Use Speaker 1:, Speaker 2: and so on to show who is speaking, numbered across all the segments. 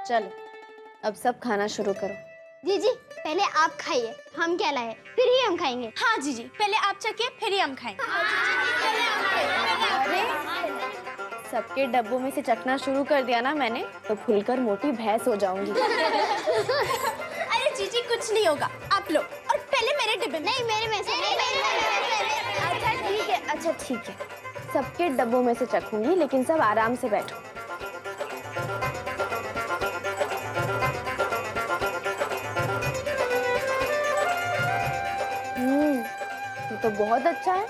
Speaker 1: चलो अब सब खाना शुरू करो।
Speaker 2: जीजी पहले आप खाइए, हम क्या लाए फिर ही हम खाएंगे।
Speaker 3: हाँ जीजी, पहले आप चखिए फिर ही हम खाएंगे।
Speaker 1: अरे सबके डब्बों में से चखना शुरू कर दिया ना मैंने, तो फूलकर मोटी भैंस हो जाऊंगी।
Speaker 3: अरे जीजी कुछ नहीं होगा, आप लो और पहले मेरे डिब्बे में।
Speaker 2: नहीं मेरे में से, नहीं मेरे में।
Speaker 1: अच्छा ठीक है, अच्छा ठीक है, सबके डब्बों में से चखूंगी, लेकिन सब आराम से बैठो। ये तो बहुत अच्छा है,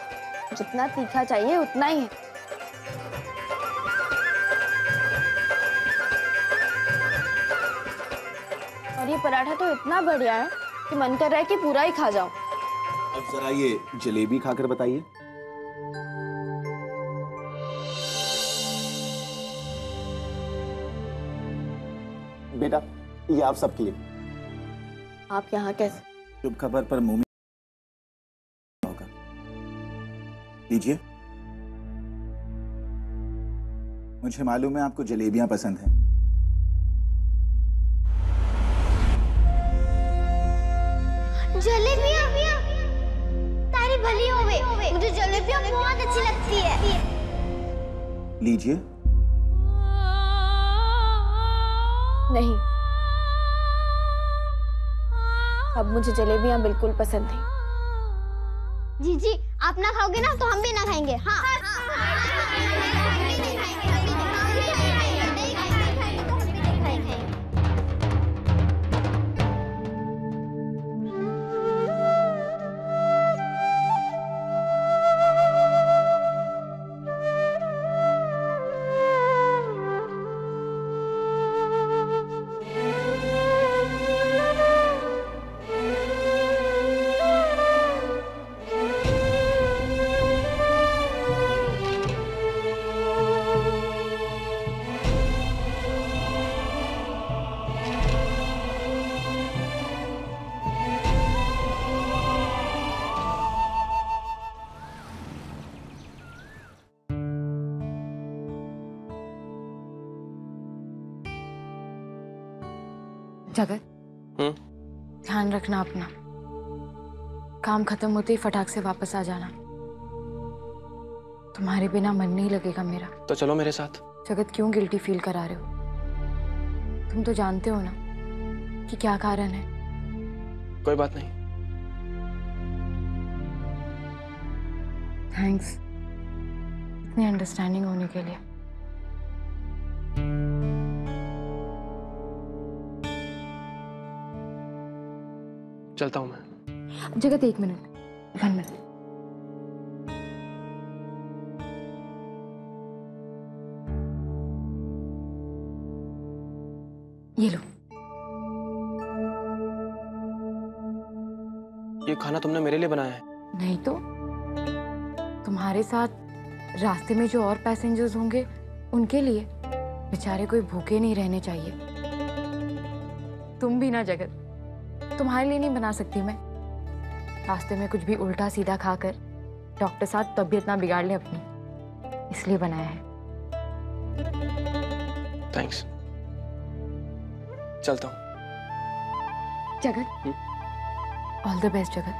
Speaker 1: जितना तीखा चाहिए उतना ही है। और ये पराठा तो इतना बढ़िया है कि मन कर रहा है कि पूरा ही खा जाऊं।
Speaker 4: अब जरा ये जलेबी खाकर बताइए। बेटा ये आप सबके लिए।
Speaker 1: आप यहाँ कैसे?
Speaker 4: शुभ खबर पर मुंह होगा, लीजिए। मुझे मालूम है आपको जलेबियां पसंद हैं।
Speaker 2: जलेबियां? तारी भली होवे, मुझे जलेबियां बहुत अच्छी लगती है।
Speaker 4: लीजिए।
Speaker 1: नहीं, अब मुझे जलेबियां बिल्कुल पसंद नहीं।
Speaker 2: जीजी आप ना खाओगे ना तो हम भी ना खाएंगे। हाँ
Speaker 5: जगत, ध्यान रखना अपना। काम खत्म होते ही फटाक से वापस आ जाना। तुम्हारे बिना मन नहीं लगेगा मेरा।
Speaker 6: तो चलो मेरे साथ।
Speaker 5: जगत क्यों गिल्टी फील करा रहे हो? तुम तो जानते हो ना कि क्या कारण है।
Speaker 6: कोई बात नहीं।
Speaker 5: थैंक्स इतनी अंडरस्टैंडिंग होने के लिए।
Speaker 6: चलता हूं मैं।
Speaker 5: जगत 1 मिनट, 1 मिनट। ये लो।
Speaker 6: ये खाना तुमने मेरे लिए बनाया है?
Speaker 5: नहीं तो तुम्हारे साथ रास्ते में जो और पैसेंजर्स होंगे उनके लिए। बेचारे कोई भूखे नहीं रहने चाहिए। तुम भी ना जगत, तुम्हारे लिए नहीं बना सकती मैं। रास्ते में कुछ भी उल्टा सीधा खाकर डॉक्टर साहब तबीयत ना बिगाड़ ले अपनी, इसलिए बनाया है।
Speaker 6: थैंक्स। चलता हूँ।
Speaker 5: जगत, ऑल द बेस्ट जगत।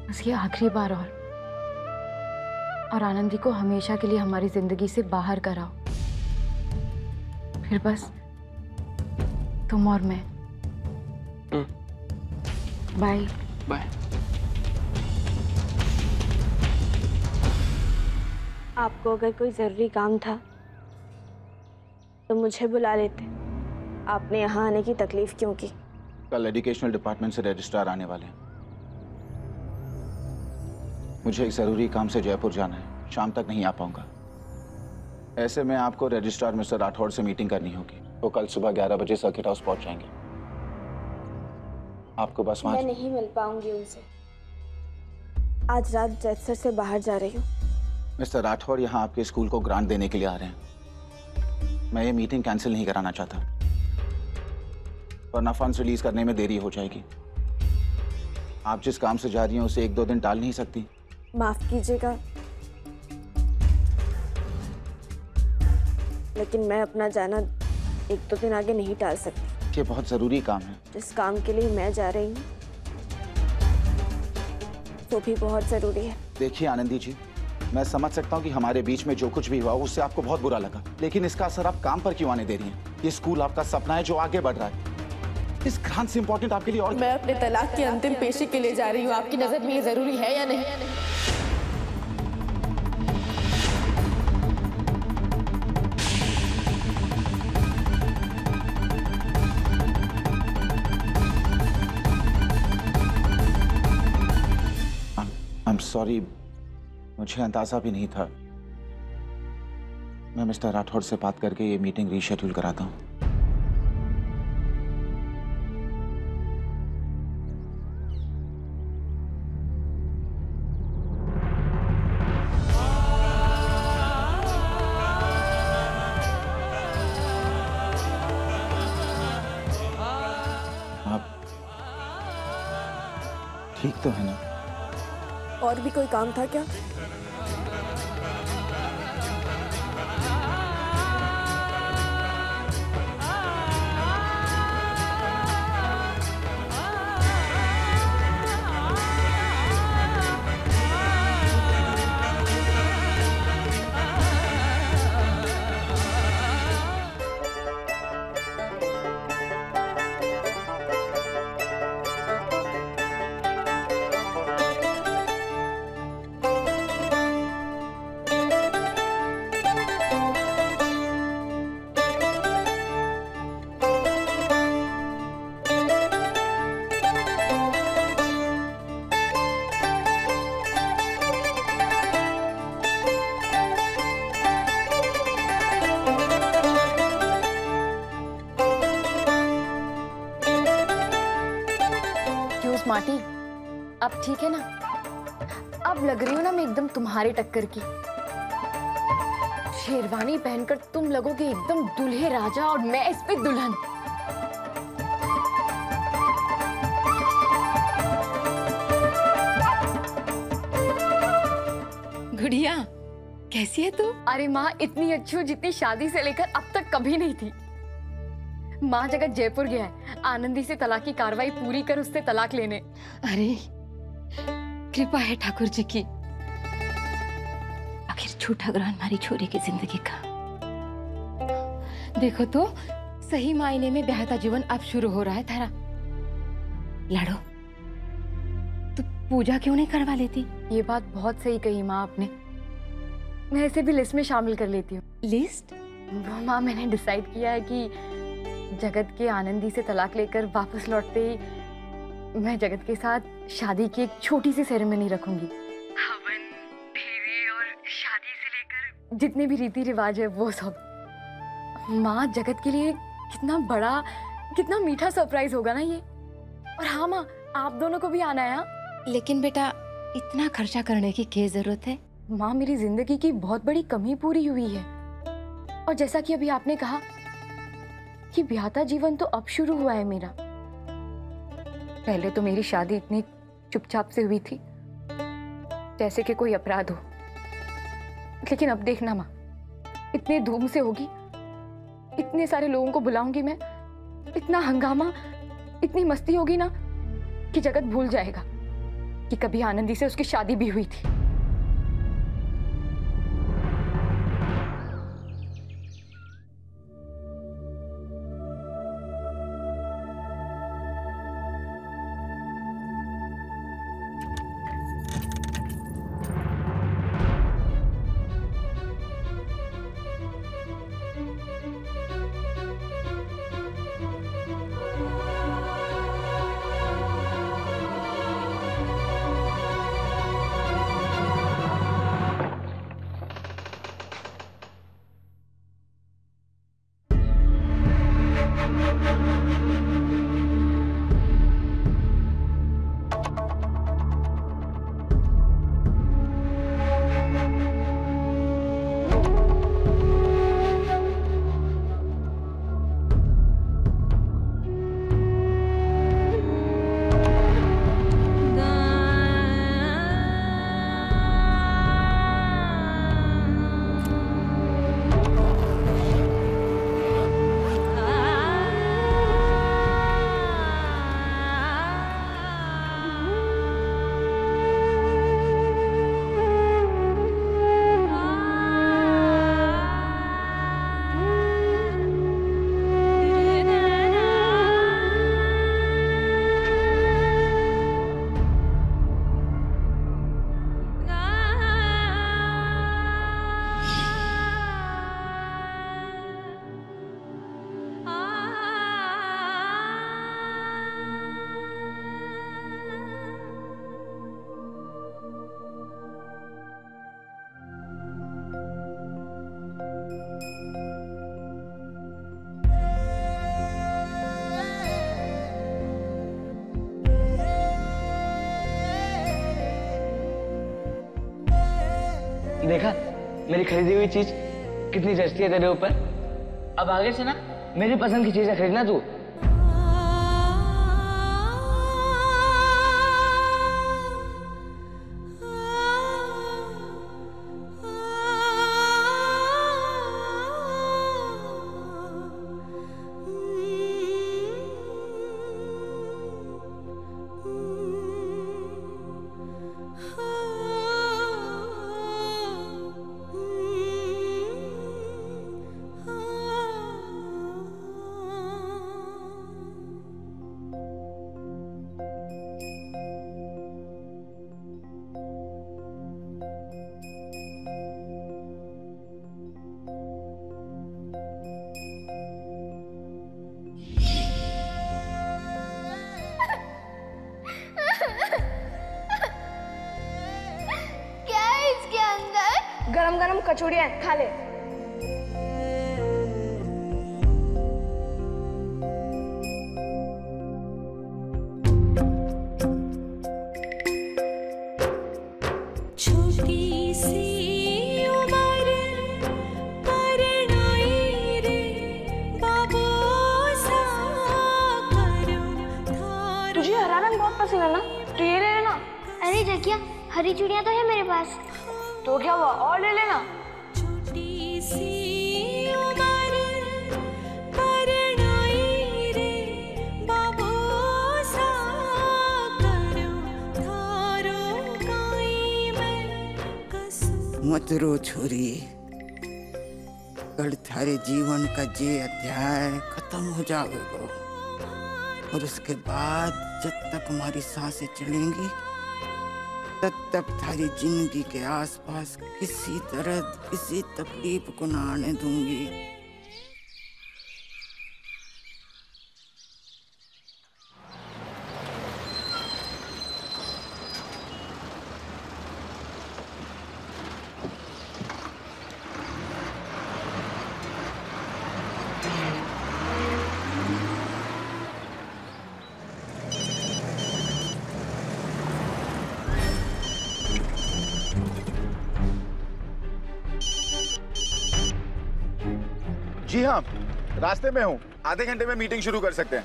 Speaker 5: बस ये आखिरी बार और आनंदी को हमेशा के लिए हमारी जिंदगी से बाहर कराओ। फिर बस तुम और मैं। Bye
Speaker 6: bye.
Speaker 1: आपको अगर कोई जरूरी काम था तो मुझे बुला लेते। आपने यहाँ आने की तकलीफ क्यों की?
Speaker 4: कल एजुकेशनल डिपार्टमेंट से रजिस्ट्रार आने वाले हैं। मुझे एक जरूरी काम से जयपुर जाना है, शाम तक नहीं आ पाऊंगा। ऐसे में आपको रजिस्ट्रार मिस्टर राठौड़ से मीटिंग करनी होगी। वो कल सुबह 11 बजे सर्किट हाउस पहुंच जाएंगे। आपको बस वहां।
Speaker 1: मैं नहीं मिल पाऊंगी उनसे। आज रात जैसर से बाहर जा रही हूँ।
Speaker 4: मिस्टर राठौड़ यहाँ आपके स्कूल को ग्रांट देने के लिए आ रहे हैं। मैं ये मीटिंग कैंसिल नहीं कराना चाहता, वरना फंड्स रिलीज करने में देरी हो जाएगी। आप जिस काम से जा रही हैं उसे 1-2 दिन टाल नहीं सकती?
Speaker 1: माफ कीजिएगा, लेकिन मैं अपना जाना एक दो दिन आगे नहीं टाल सकती।
Speaker 4: ये बहुत जरूरी काम है।
Speaker 1: जिस काम के लिए मैं जा रही हूँ वो भी बहुत जरूरी है।
Speaker 4: देखिए आनंदी जी, मैं समझ सकता हूँ कि हमारे बीच में जो कुछ भी हुआ उससे आपको बहुत बुरा लगा, लेकिन इसका असर आप काम पर क्यों आने दे रही हैं? ये स्कूल आपका सपना है जो आगे बढ़ रहा है। इस ग्रांट से इंपॉर्टेंट आपके लिए और
Speaker 3: मैं अपने तलाक के अंतिम पेशी के लिए जा रही हूँ। आपकी नजर में ये जरूरी है या नहीं?
Speaker 4: I'm sorry, मुझे अंदाजा भी नहीं था। मैं मिस्टर राठौड़ से बात करके ये मीटिंग रीशेड्यूल कराता हूँ। आप ठीक तो है ना?
Speaker 1: और भी कोई काम था क्या?
Speaker 5: स्मार्टी, अब ठीक है ना? अब लग रही हो ना मैं एकदम तुम्हारे टक्कर की। शेरवानी पहनकर तुम लगोगे एकदम दूल्हे राजा और मैं इस पे दुल्हन।
Speaker 7: गुड़िया, कैसी है तू?
Speaker 5: अरे माँ, इतनी अच्छी हो जितनी शादी से लेकर अब तक कभी नहीं थी। माँ जगत जयपुर गया है आनंदी से तलाक की कार्रवाई पूरी कर उससे तलाक लेने।
Speaker 7: अरे कृपा है ठाकुर जी की। आखिर छूटा ग्रहण हमारी छोरी की जिंदगी का। देखो तो सही मायने में ब्याहता जीवन अब शुरू हो रहा है थारा। लाडो, तू पूजा क्यों नहीं करवा लेती?
Speaker 5: ये बात बहुत सही कही माँ आपने। मैं इसे भी लिस्ट में शामिल कर लेती हूँ।
Speaker 7: लिस्ट?
Speaker 5: माँ, मैंने डिसाइड किया है कि जगत के आनंदी से तलाक लेकर वापस लौटते ही मैं जगत के साथ शादी की एक छोटी सी सेरेमनी रखूंगी। हवन, फेरे और शादी से लेकर जितने भी रीति रिवाज है वो सब। माँ, जगत के लिए कितना बड़ा, कितना मीठा सरप्राइज होगा ना ये। और हाँ माँ, आप दोनों को भी आना है। हाँ?
Speaker 7: लेकिन बेटा, इतना खर्चा करने की क्या जरूरत है?
Speaker 5: माँ, मेरी जिंदगी की बहुत बड़ी कमी पूरी हुई है। और जैसा कि अभी आपने कहा कि ब्याहता जीवन तो अब शुरू हुआ है मेरा। पहले तो मेरी शादी इतनी चुपचाप से हुई थी जैसे कि कोई अपराध हो, लेकिन अब देखना माँ, इतने धूम से होगी, इतने सारे लोगों को बुलाऊंगी मैं, इतना हंगामा, इतनी मस्ती होगी ना कि जगत भूल जाएगा कि कभी आनंदी से उसकी शादी भी हुई थी।
Speaker 8: देखा मेरी खरीदी हुई चीज कितनी जचती है तेरे ऊपर। अब आगे से ना मेरी पसंद की चीजें खरीदना तू।
Speaker 1: गरम गरम कचौड़ियाँ खा ले।
Speaker 9: छोटी सी उम्र परनाई रे बाबू सा करो थारो।
Speaker 1: तुझे हरा रंग बहुत पसंद है ना, तो ये ले लेना।
Speaker 2: अरे जकिया, हरी चूड़ियां तो है मेरे पास।
Speaker 1: तो क्या हुआ, और ले लेना।
Speaker 9: छोटी सी उम्र परनाई रे बाबू सा करो थारो काई में कसू।
Speaker 10: मत रो छोरी, कल थारे जीवन का जे अध्याय खत्म हो जाएगा और उसके बाद जब तक हमारी सांसें चलेंगी तब तक थारी जिंदगी के आसपास किसी दर्द किसी तकलीफ को ना आने दूंगी।
Speaker 4: जी हाँ, रास्ते में हूँ। आधे घंटे में मीटिंग शुरू कर सकते हैं।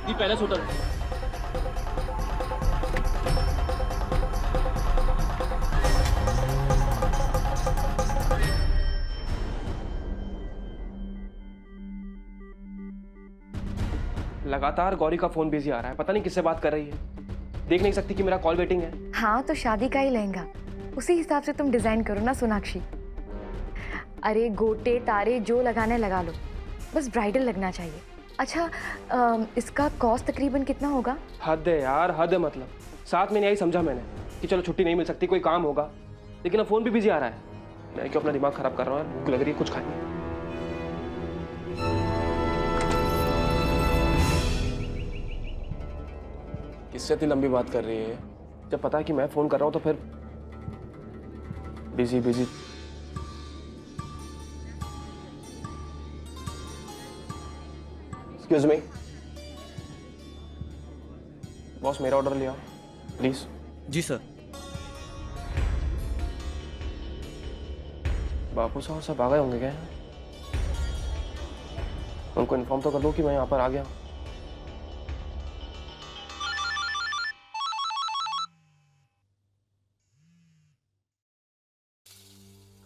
Speaker 6: जी पैलेस होटल। लगातार गौरी का फोन बिजी आ रहा है, पता नहीं किससे बात कर रही है। देख नहीं सकती कि मेरा कॉल वेटिंग है।
Speaker 5: हाँ तो शादी का ही लहंगा उसी हिसाब से तुम डिजाइन करो ना सोनाक्षी। अरे गोटे तारे जो लगाने लगा लो, बस ब्राइडल लगना चाहिए। अच्छा इसका कॉस्ट तकरीबन कितना होगा?
Speaker 6: हद है यार, हद है। मतलब साथ में नहीं आई, समझा मैंने कि चलो छुट्टी नहीं मिल सकती, कोई काम होगा, लेकिन अब फोन भी बिजी आ रहा है। मैं क्यों अपना दिमाग खराब कर रहा हूँ, भूख लग रही है, कुछ खाएंगे। किससे इतनी लंबी बात कर रही है? जब पता है कि मैं फोन कर रहा हूं तो फिर busy busy. Excuse me boss, मेरा ऑर्डर लिया प्लीज।
Speaker 11: जी सर।
Speaker 6: बापू साहब सब आ गए होंगे क्या? उनको इन्फॉर्म तो कर दो कि मैं यहाँ पर आ गया।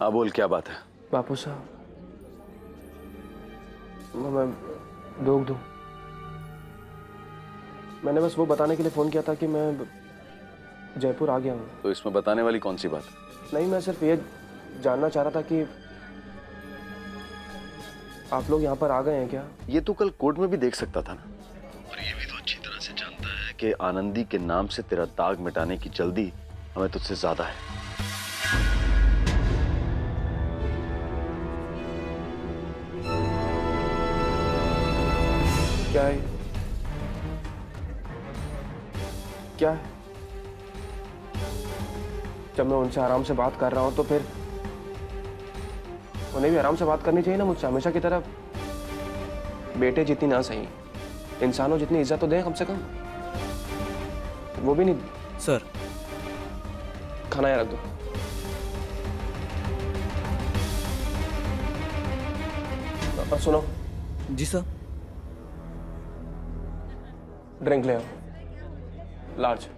Speaker 4: हाँ बोल, क्या बात है?
Speaker 6: बापू साहब मैं दोग दूं। मैंने बस वो बताने के लिए फोन किया था कि मैं जयपुर आ गया हूँ।
Speaker 4: तो इसमें बताने वाली कौन सी बात?
Speaker 6: नहीं, मैं सिर्फ ये जानना चाह रहा था कि आप लोग यहाँ पर आ गए हैं क्या?
Speaker 12: ये तो कल कोर्ट में भी देख सकता था ना। और ये भी तो अच्छी तरह से जानता है कि आनंदी के नाम से तेरा दाग मिटाने की जल्दी हमें तुझसे ज्यादा है।
Speaker 6: क्या है? क्या है? जब मैं उनसे आराम से बात कर रहा हूँ तो फिर उन्हें भी आराम से बात करनी चाहिए ना मुझसे, हमेशा की तरह। बेटे जितनी ना सही, इंसानों जितनी इज्जत तो दें कम से कम। वो भी नहीं।
Speaker 11: सर
Speaker 6: खाना यहाँ रख दो। और सुनो।
Speaker 11: जी सर।
Speaker 6: ड्रिंक ले आओ, लार्ज।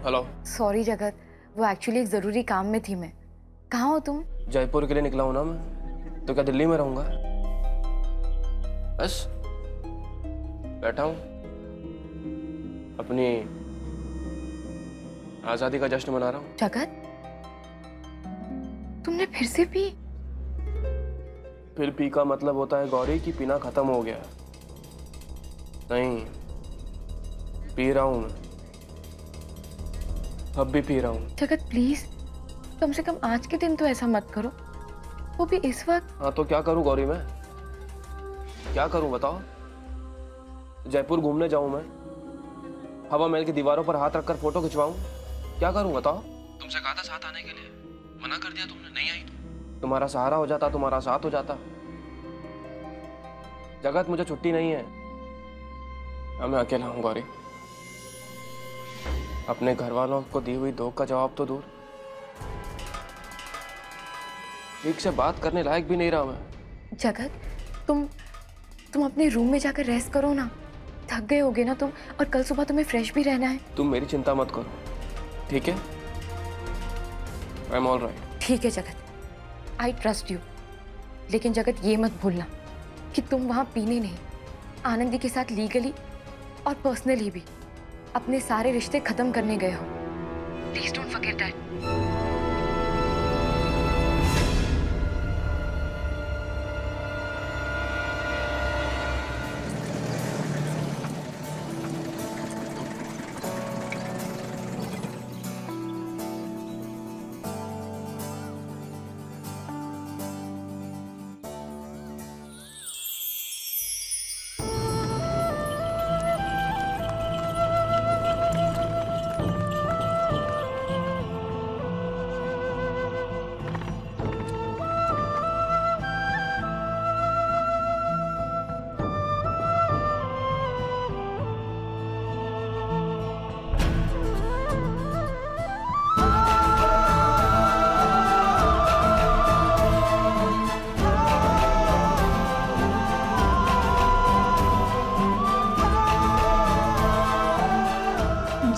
Speaker 6: हेलो।
Speaker 5: सॉरी जगत, वो एक्चुअली एक जरूरी काम में थी मैं। कहाँ हो तुम?
Speaker 6: जयपुर के लिए निकला हूं ना मैं, तो क्या दिल्ली में रहूंगा? बस बैठा हूं, अपनी आजादी का जश्न मना रहा हूं।
Speaker 5: जगत, तुमने फिर से पी?
Speaker 6: फिर पी का मतलब होता है गौरी कि पीना खत्म हो गया। नहीं, पी रहा हूं मैं, अब भी पी रहा हूं।
Speaker 5: जगत प्लीज, कम से कम आज के दिन तो ऐसा मत करो, वो भी इस वक्त।
Speaker 6: हाँ तो क्या करूं गौरी, मैं क्या करूं बताओ? जयपुर घूमने जाऊं मैं, हवा महल की दीवारों पर हाथ रखकर फोटो खिंचवाऊं? क्या करूं बताओ? तुमसे कहा था साथ आने के लिए, मना कर दिया तुमने, नहीं आई। तुम्हारा सहारा हो जाता, तुम्हारा साथ हो जाता। जगत मुझे छुट्टी नहीं है, मैं अकेला हूं गौरी। अपने घर वालों को दी हुई धोख का जवाब तो दूर, ठीक से बात करने लायक भी नहीं रहा मैं।
Speaker 5: जगत, तुम अपने रूम में जाकर रेस्ट करो ना, थक गए होगे ना तुम, और कल सुबह तुम्हें फ्रेश भी रहना है।
Speaker 6: तुम मेरी चिंता मत करो, ठीक है? I am all right.
Speaker 5: ठीक है जगत, आई ट्रस्ट यू। लेकिन जगत ये मत भूलना कि तुम वहां पीने नहीं, आनंदी के साथ लीगली और पर्सनली भी अपने सारे रिश्ते खत्म करने गए हो। Please don't forget that.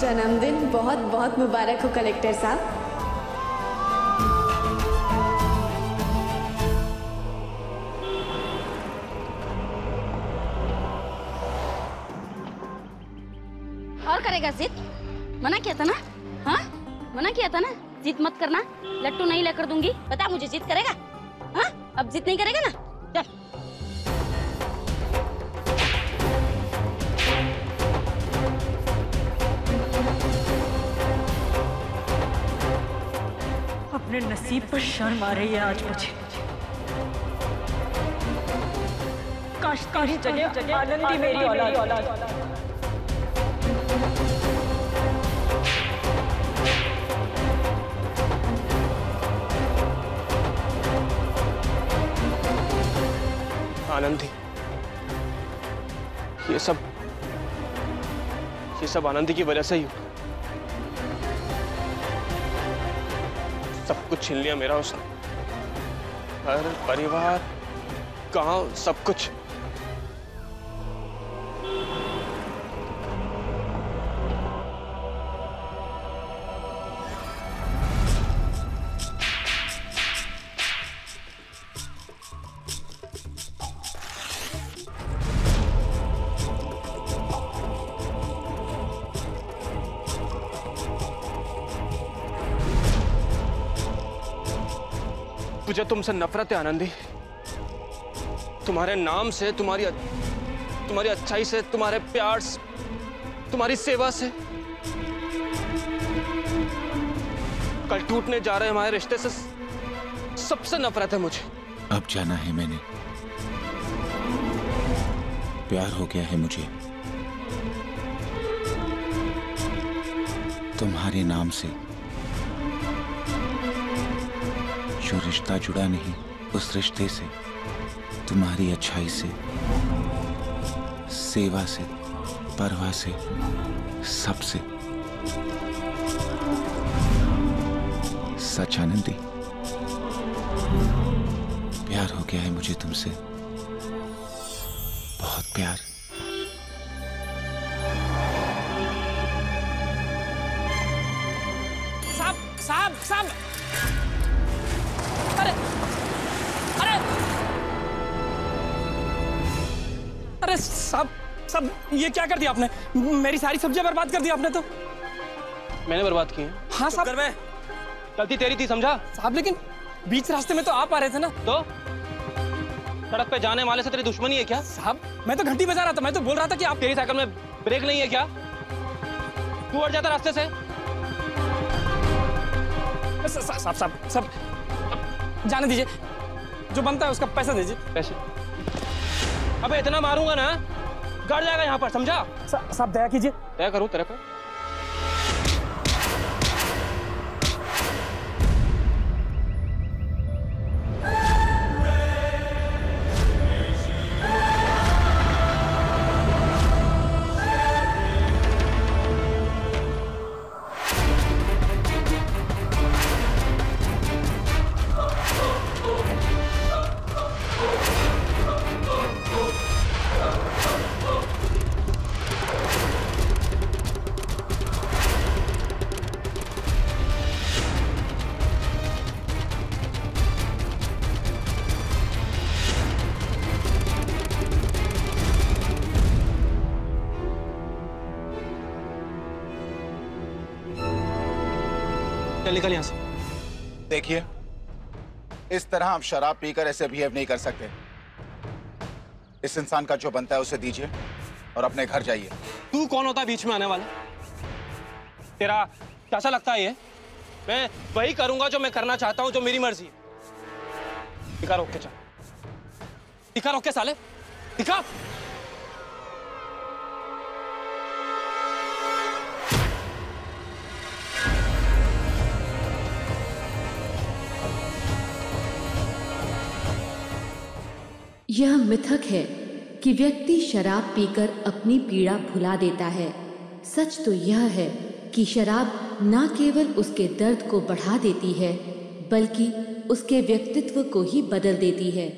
Speaker 1: जन्मदिन बहुत बहुत मुबारक हो कलेक्टर साहब।
Speaker 3: और करेगा जिद? मना किया था ना? हाँ, मना किया था ना, जिद मत करना, लट्टू नहीं लेकर दूंगी। बता मुझे, जिद करेगा? हाँ, अब जिद नहीं करेगा ना? चल।
Speaker 13: अपने नसीब पर शर्म आ रही है आज मुझे। काश काश जगह आनंदी मेरी औलाद।
Speaker 6: आनंदी, ये सब आनंदी की वजह से ही हुआ। सब कुछ छीन लिया मेरा उसने, घर, परिवार, गांव, सब कुछ। मुझे तुमसे नफरत है आनंदी। तुम्हारे नाम से, तुम्हारी अच्छाई से, तुम्हारे प्यार से, तुम्हारी सेवा से। कल टूटने जा रहे हमारे रिश्ते से सबसे नफरत है मुझे।
Speaker 4: अब जाना है मैंने, प्यार हो गया है मुझे तुम्हारे नाम से। जो रिश्ता जुड़ा नहीं, उस रिश्ते से, तुम्हारी अच्छाई से, सेवा से, परवाह से, सबसे। सच आनंदी, प्यार हो गया है मुझे तुमसे, बहुत प्यार।
Speaker 6: साहब अरे अरे अरे साहब ये क्या कर दिया आपने? मेरी सारी सब्जियां बर्बाद कर दी आपने तो। मैंने बर्बाद की? हाँ साहब। गलती तेरी थी, समझा साहब, लेकिन बीच रास्ते में तो आप आ रहे थे ना। तो सड़क पे जाने वाले से तेरी दुश्मनी है क्या? साहब मैं तो घंटी बजा रहा था, मैं तो बोल रहा था कि आप, तेरी साइकिल में ब्रेक नहीं है क्या? तू हट जाता रास्ते से। साहब जाने दीजिए, जो बनता है उसका पैसा दीजिए। पैसे? अबे इतना मारूंगा ना गड़ जाएगा यहाँ पर, समझा? साहब दया कीजिए। दया करूं तेरे पे? निकल यहां से।
Speaker 4: देखिए, इस तरह आप शराब पीकर ऐसे बिहेव नहीं कर सकते। इस इंसान का जो बनता है उसे दीजिए और अपने घर जाइए।
Speaker 6: तू कौन होता है बीच में आने वाला? तेरा कैसा लगता है ये? मैं वही करूंगा जो मैं करना चाहता हूं, जो मेरी मर्जी है। दिखा रोक के चल, दिखा रोक के साले, दिखा।
Speaker 11: यह मिथक है कि व्यक्ति शराब पीकर अपनी पीड़ा भुला देता है। सच तो यह है कि शराब न केवल उसके दर्द को बढ़ा देती है, बल्कि उसके व्यक्तित्व को ही बदल देती है।